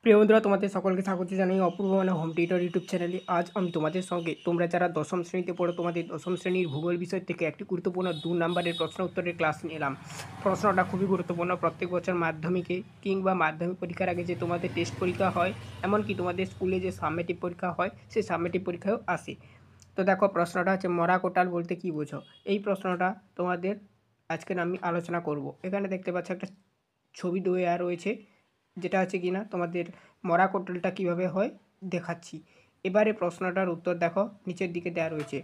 প্রিয় বন্ধুরা, তোমাদের সকলকে স্বাগত জানাই অপূর্ব মানে হোম টিউটর ইউটিউব চ্যানেলে। আজ আমি তোমাদের সঙ্গে তোমরা যারা দশম শ্রেণীতে পড়ো তোমাদের দশম শ্রেণীর ভূগোল বিষয় থেকে একটি গুরুত্বপূর্ণ 2 নম্বরের প্রশ্ন উত্তরের ক্লাস নিলাম। প্রশ্নটা খুবই গুরুত্বপূর্ণ। প্রত্যেক বছর মাধ্যমিকে কিংবা মাধ্যমিক পরীক্ষার আগে যে তোমাদের টেস্ট পরীক্ষা হয়, এমনকি তোমাদের স্কুলে যে সাবমেটিভ পরীক্ষা হয় সেই সাবমেটিভ পরীক্ষায়ও আসে। তো দেখো, প্রশ্নটা হচ্ছে মরা কোটাল বলতে কী বোঝো। এই প্রশ্নটা তোমাদের আজকে আমি আলোচনা করব। এখানে দেখতে পাচ্ছ একটা ছবি দেওয়া রয়েছে, যেটা হচ্ছে কিনা তোমাদের মরা কোটালটা কীভাবে হয় দেখাচ্ছি। এবারে প্রশ্নটার উত্তর দেখো, নিচের দিকে দেওয়া রয়েছে।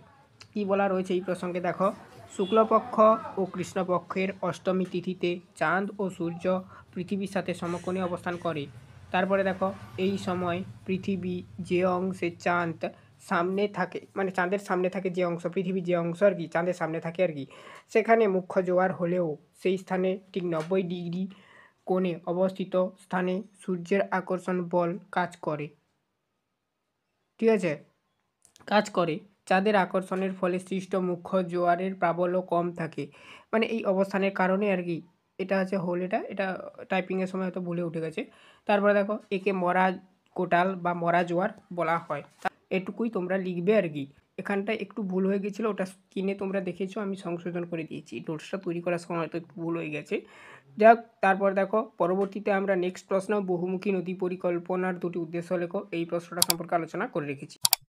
কি বলা রয়েছে এই প্রসঙ্গে দেখো, শুক্লপক্ষ ও কৃষ্ণপক্ষের অষ্টমী তিথিতে চাঁদ ও সূর্য পৃথিবীর সাথে সমকোণে অবস্থান করে। তারপরে দেখো, এই সময় পৃথিবী যে অংশে চাঁদ সামনে থাকে, মানে চাঁদের সামনে থাকে যে অংশ, পৃথিবীর যে অংশ আর কি চাঁদের সামনে থাকে আর কি, সেখানে মুখ্য জোয়ার হলেও সেই স্থানে ঠিক 90 ডিগ্রি কোণে অবস্থিত স্থানে সূর্যের আকর্ষণ বল কাজ করে। ঠিক আছে, কাজ করে। চাঁদের আকর্ষণের ফলে সৃষ্ট মুখ্য জোয়ারের প্রাবল্য কম থাকে। মানে এই অবস্থানের কারণে আর কি। এটা আছে হোল, এটা টাইপিংয়ের সময় হয়তো ভুলে উঠে গেছে। তারপরে দেখো, একে মরা কোটাল বা মরা জোয়ার বলা হয়। এটুকুই তোমরা লিখবে আর কি। এখানটায় একটু ভুল হয়ে গেছিলো, ওটা স্ক্রিনে তোমরা দেখেছো, আমি সংশোধন করে দিয়েছি। নোটসটা তৈরি করার সময় হয়তো একটু ভুল হয়ে গেছে। যাক, তারপর দেখো পরবর্তীতে আমরা নেক্সট প্রশ্ন, বহুমুখী নদী পরিকল্পনার দুটি উদ্দেশ্য লেখো, এই প্রশ্নটা সম্পর্কে আলোচনা করে রেখেছি।